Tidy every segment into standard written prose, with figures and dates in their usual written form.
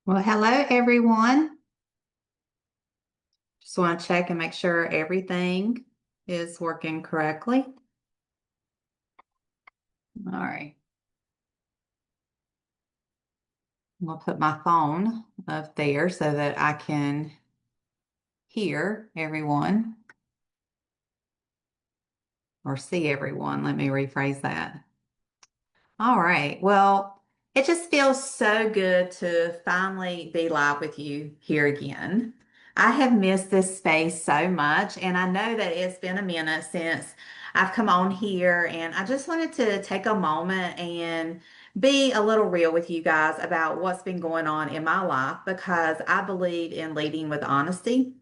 Well, hello everyone. Just want to check and make sure everything is working correctly. All right. I'll put my phone up there so that I can hear everyone or see everyone. Let me rephrase that. All right. Well, it just feels so good to finally be live with you here again. I have missed this space so much, and I know that it's been a minute since I've come on here, and I just wanted to take a moment and be a little real with you guys about what's been going on in my life because I believe in leading with honesty.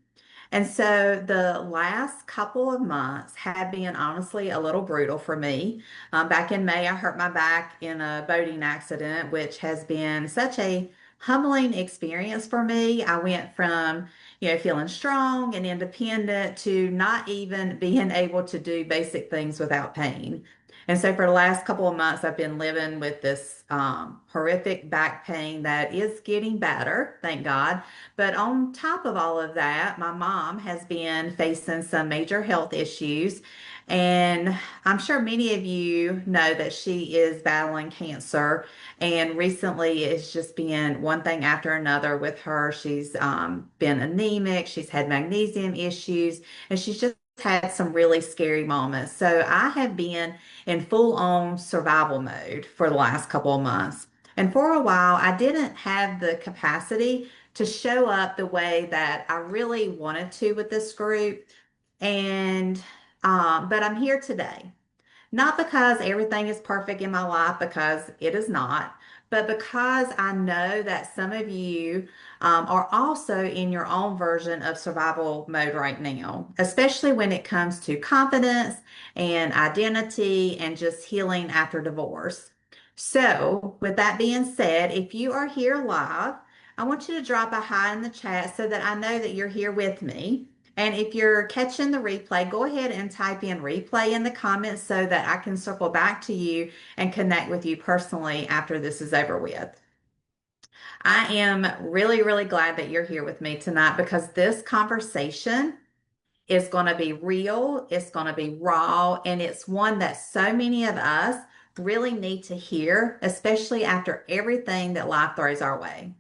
And so the last couple of months have been honestly a little brutal for me. Back in May, I hurt my back in a boating accident, which has been such a humbling experience for me. I went from, feeling strong and independent to not even being able to do basic things without pain. And so for the last couple of months, I've been living with this horrific back pain that is getting better, thank God. But on top of all of that, my mom has been facing some major health issues. And I'm sure many of you know that she is battling cancer. And recently, it's just been one thing after another with her. She's been anemic, she's had magnesium issues, and she's just had some really scary moments. So I have been in full on survival mode for the last couple of months. And for a while, I didn't have the capacity to show up the way that I really wanted to with this group. And, but I'm here today. Not because everything is perfect in my life, because it is not, but because I know that some of you are also in your own version of survival mode right now, especially when it comes to confidence and identity and just healing after divorce. So, with that being said, if you are here live, I want you to drop a hi in the chat so that I know that you're here with me. And if you're catching the replay, go ahead and type in replay in the comments so that I can circle back to you and connect with you personally after this is over with. I am really, really glad that you're here with me tonight because this conversation is going to be real, it's going to be raw, and it's one that so many of us really need to hear, especially after everything that life throws our way.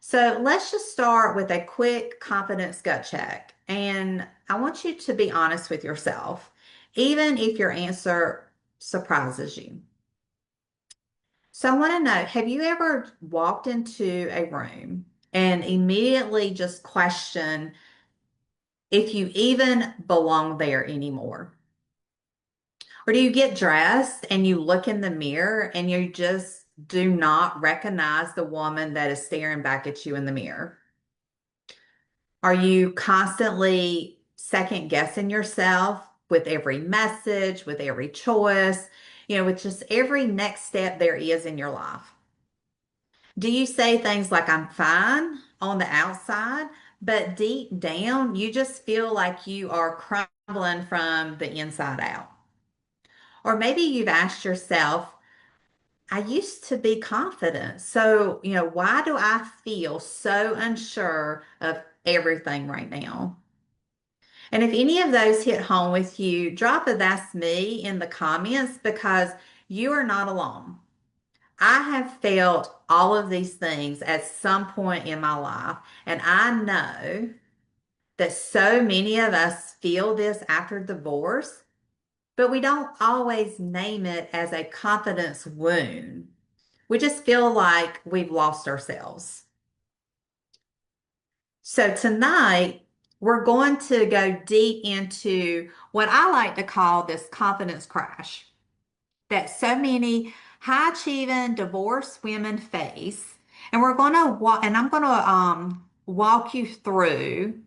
So let's just start with a quick confidence gut check. And I want you to be honest with yourself, even if your answer surprises you. So I want to know, have you ever walked into a room and immediately just questioned if you even belong there anymore? Or do you get dressed and you look in the mirror and you just do not recognize the woman that is staring back at you in the mirror? Are you constantly second guessing yourself with every message, with every choice, with just every next step there is in your life? Do you say things like, I'm fine on the outside, but deep down, you just feel like you are crumbling from the inside out? Or maybe you've asked yourself, I used to be confident. So, why do I feel so unsure of everything right now? And if any of those hit home with you, drop a that's me in the comments because you are not alone. I have felt all of these things at some point in my life, and I know that so many of us feel this after divorce, but we don't always name it as a confidence wound. We just feel like we've lost ourselves. So tonight, we're going to go deep into what I like to call this confidence crash that so many high achieving divorced women face. And we're going to walk, and I'm going to walk you through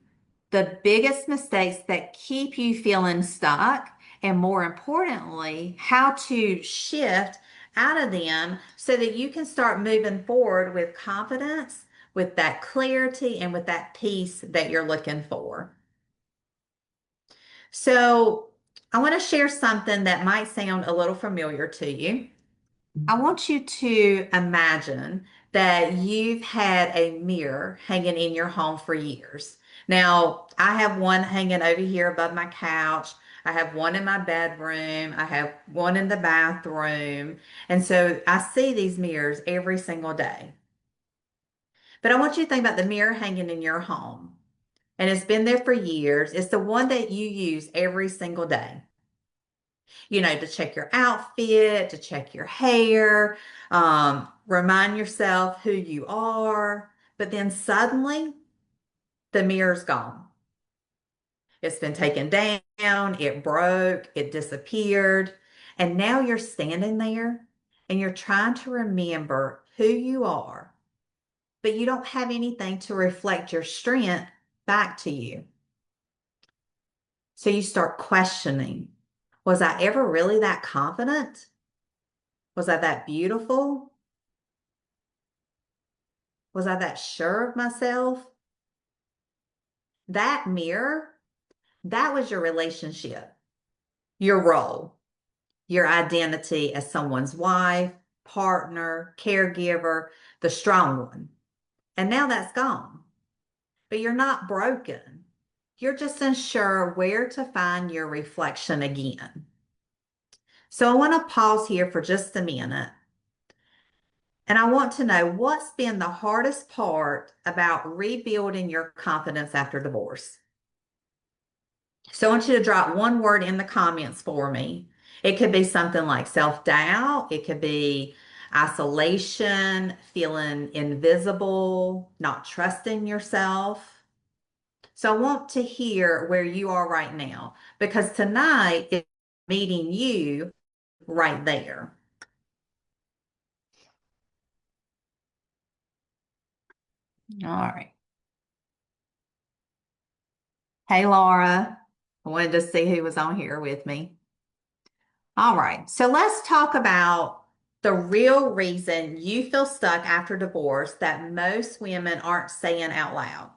the biggest mistakes that keep you feeling stuck, and more importantly, how to shift out of them so that you can start moving forward with confidence, with that clarity, and with that peace that you're looking for. So, I want to share something that might sound a little familiar to you. I want you to imagine that you've had a mirror hanging in your home for years. Now, I have one hanging over here above my couch. I have one in my bedroom. I have one in the bathroom. And so I see these mirrors every single day. But I want you to think about the mirror hanging in your home. And it's been there for years. It's the one that you use every single day, to check your outfit, to check your hair, remind yourself who you are. But then suddenly the mirror's gone. It's been taken down, it broke, it disappeared. And now you're standing there and you're trying to remember who you are, but you don't have anything to reflect your strength back to you. So you start questioning, was I ever really that confident? Was I that beautiful? Was I that sure of myself? That mirror, that was your relationship, your role, your identity as someone's wife, partner, caregiver, the strong one. And now that's gone. But you're not broken. You're just unsure where to find your reflection again. So I want to pause here for just a minute. And I want to know what's been the hardest part about rebuilding your confidence after divorce. So I want you to drop one word in the comments for me. It could be something like self-doubt. It could be isolation, feeling invisible, not trusting yourself. So I want to hear where you are right now because tonight is meeting you right there. All right. Hey, Laura. I wanted to see who was on here with me. All right. So let's talk about the real reason you feel stuck after divorce that most women aren't saying out loud.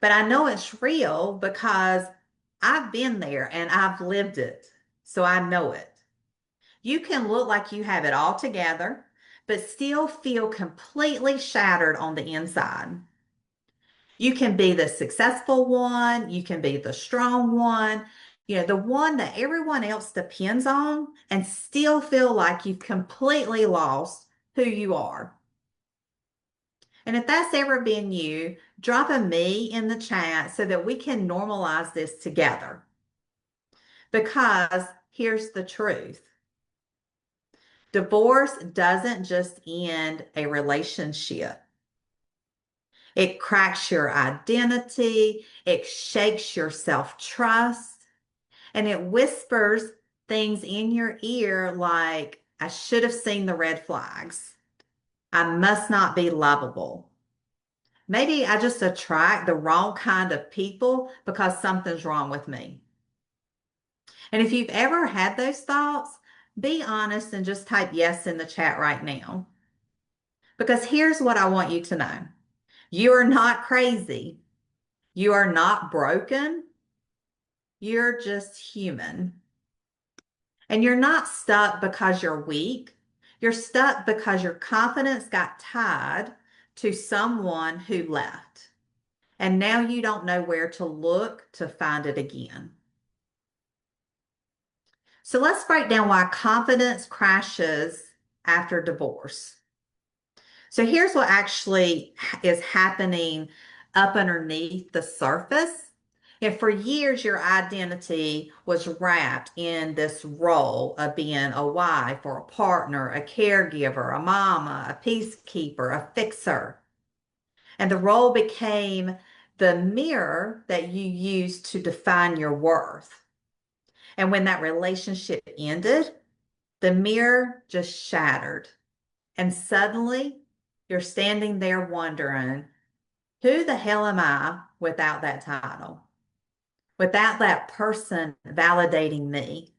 But I know it's real because I've been there and I've lived it. So I know it. You can look like you have it all together, but still feel completely shattered on the inside. You can be the successful one, you can be the strong one, the one that everyone else depends on, and still feel like you've completely lost who you are. And if that's ever been you, drop a me in the chat so that we can normalize this together. Because here's the truth. Divorce doesn't just end a relationship. It cracks your identity, it shakes your self-trust, and it whispers things in your ear like, I should have seen the red flags. I must not be lovable. Maybe I just attract the wrong kind of people because something's wrong with me. And if you've ever had those thoughts, be honest and just type yes in the chat right now. Because here's what I want you to know. You are not crazy. You are not broken. You're just human. And you're not stuck because you're weak. You're stuck because your confidence got tied to someone who left. And now you don't know where to look to find it again. So let's break down why confidence crashes after divorce. So here's what actually is happening up underneath the surface. And for years, your identity was wrapped in this role of being a wife or a partner, a caregiver, a mama, a peacekeeper, a fixer. And the role became the mirror that you used to define your worth. And when that relationship ended, the mirror just shattered. And suddenly you're standing there wondering, who the hell am I without that title? Without that person validating me?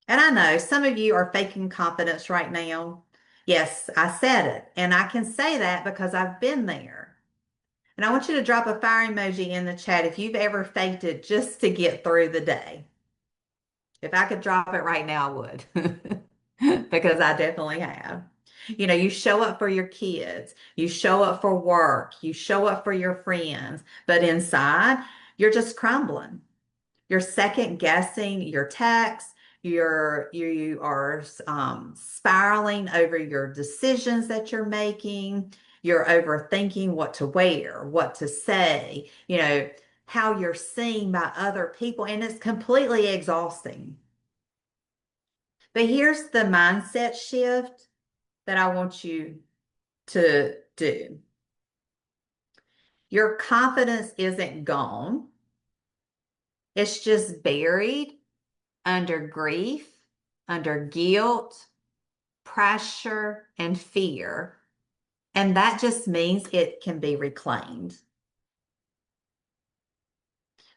And I know some of you are faking confidence right now. Yes, I said it. And I can say that because I've been there. And I want you to drop a fire emoji in the chat if you've ever faked it just to get through the day. If I could drop it right now, I would, because I definitely have. You show up for your kids, you show up for work, you show up for your friends, but inside, you're just crumbling. You're second guessing your texts. You are spiraling over your decisions that you're making. You're overthinking what to wear, what to say, how you're seen by other people, and it's completely exhausting. But here's the mindset shift that I want you to do. Your confidence isn't gone. It's just buried under grief, under guilt, pressure, and fear. And that just means it can be reclaimed.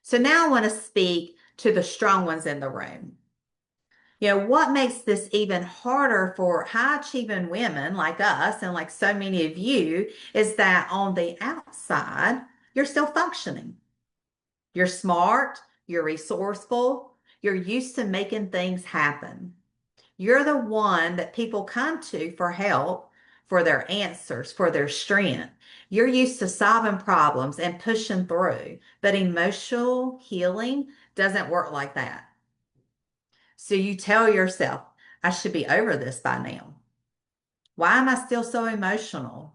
So now I want to speak to the strong ones in the room. What makes this even harder for high achieving women like us and like so many of you is that on the outside, you're still functioning. You're smart, you're resourceful, you're used to making things happen. You're the one that people come to for help, for their answers, for their strength. You're used to solving problems and pushing through, but emotional healing doesn't work like that. So you tell yourself, I should be over this by now. Why am I still so emotional?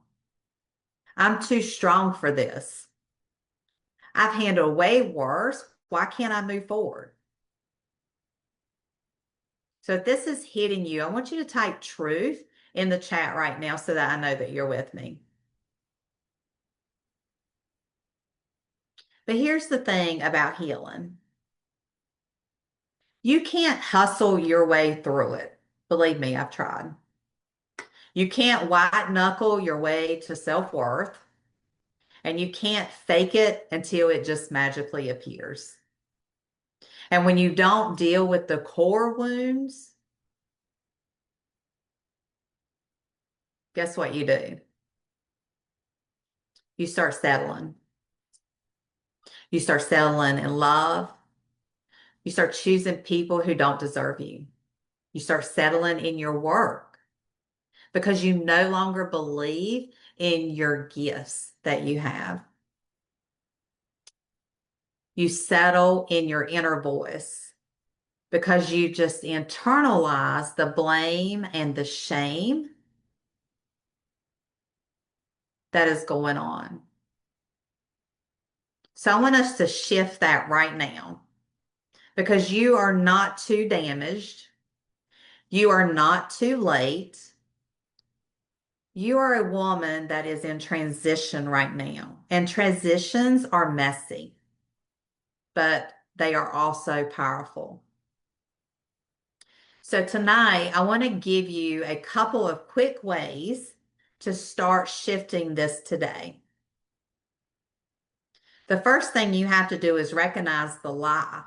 I'm too strong for this. I've handled way worse. Why can't I move forward? So if this is hitting you, I want you to type truth in the chat right now so that I know that you're with me. But here's the thing about healing. You can't hustle your way through it. Believe me, I've tried. You can't white knuckle your way to self-worth, and you can't fake it until it just magically appears. And when you don't deal with the core wounds, guess what you do? You start settling. You start settling in love. You start choosing people who don't deserve you. You start settling in your work because you no longer believe in your gifts that you have. You settle in your inner voice because you just internalize the blame and the shame that is going on. So I want us to shift that right now because you are not too damaged. You are not too late. You are a woman that is in transition right now, and transitions are messy, but they are also powerful. So tonight, I want to give you a couple of quick ways to start shifting this today. The first thing you have to do is recognize the lie.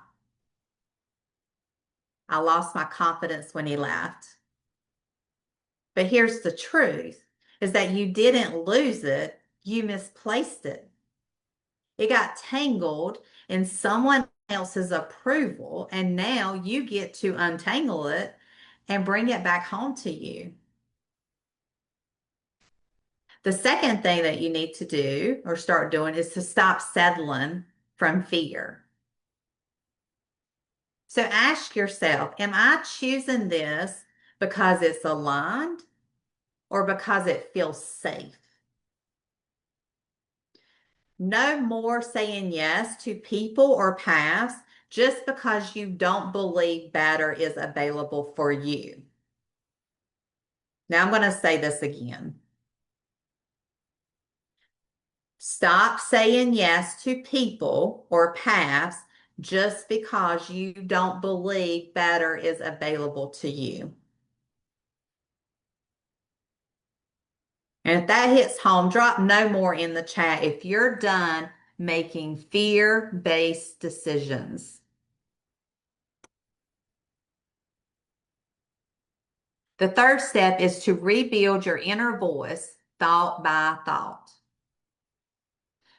I lost my confidence when he left. But here's the truth, is that you didn't lose it, you misplaced it. It got tangled in someone else's approval, and now you get to untangle it and bring it back home to you. The second thing that you need to do or start doing is to stop settling from fear. So ask yourself, am I choosing this because it's aligned or because it feels safe? No more saying yes to people or paths just because you don't believe better is available for you. Now I'm going to say this again. Stop saying yes to people or paths just because you don't believe better is available to you. And if that hits home, drop no more in the chat if you're done making fear-based decisions. The third step is to rebuild your inner voice thought by thought.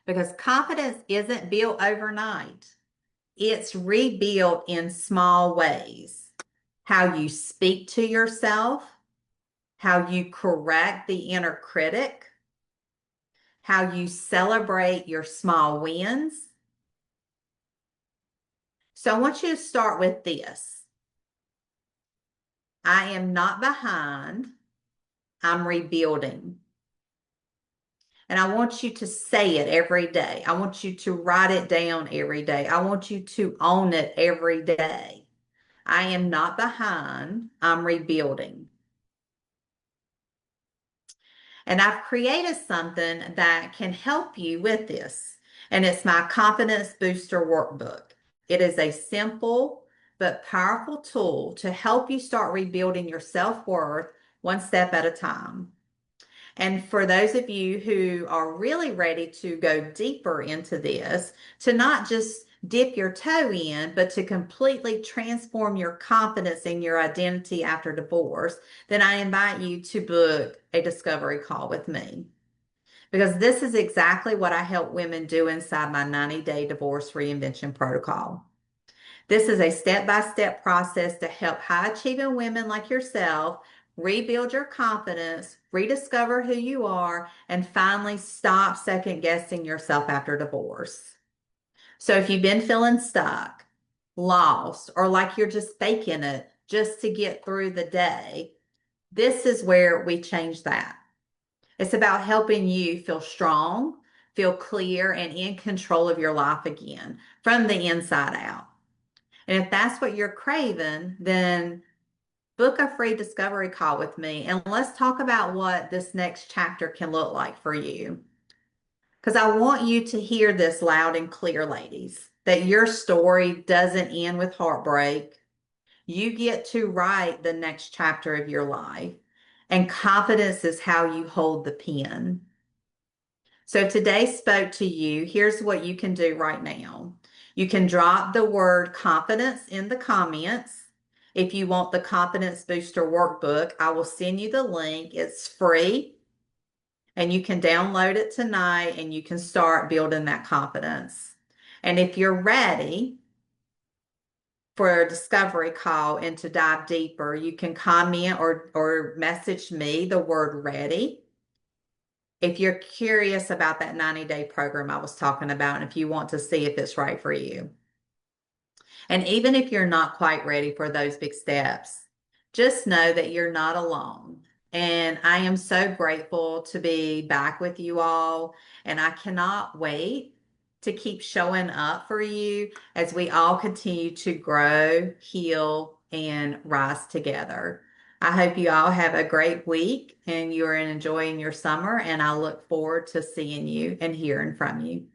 Because confidence isn't built overnight. It's rebuilt in small ways. How you speak to yourself, how you correct the inner critic, how you celebrate your small wins. So I want you to start with this. I am not behind, I'm rebuilding. And I want you to say it every day. I want you to write it down every day. I want you to own it every day. I am not behind, I'm rebuilding. And I've created something that can help you with this. And it's my Confidence Booster Workbook. It is a simple but powerful tool to help you start rebuilding your self-worth one step at a time. And for those of you who are really ready to go deeper into this, to not just dip your toe in, but to completely transform your confidence in your identity after divorce, then I invite you to book a discovery call with me. Because this is exactly what I help women do inside my 90-day divorce reinvention protocol. This is a step-by-step process to help high-achieving women like yourself rebuild your confidence, rediscover who you are, and finally stop second-guessing yourself after divorce. So if you've been feeling stuck, lost, or like you're just faking it just to get through the day, this is where we change that. It's about helping you feel strong, feel clear, and in control of your life again from the inside out. And if that's what you're craving, then book a free discovery call with me and let's talk about what this next chapter can look like for you. Because I want you to hear this loud and clear, ladies, that your story doesn't end with heartbreak. You get to write the next chapter of your life, and confidence is how you hold the pen. So if today spoke to you, here's what you can do right now. You can drop the word confidence in the comments. If you want the Confidence Booster Workbook, I will send you the link. It's free and you can download it tonight and you can start building that confidence. And if you're ready for a discovery call and to dive deeper, you can comment or message me the word ready. If you're curious about that 90-day program I was talking about, and if you want to see if it's right for you. And even if you're not quite ready for those big steps, just know that you're not alone. And I am so grateful to be back with you all. And I cannot wait to keep showing up for you as we all continue to grow, heal, and rise together. I hope you all have a great week and you're enjoying your summer. And I look forward to seeing you and hearing from you.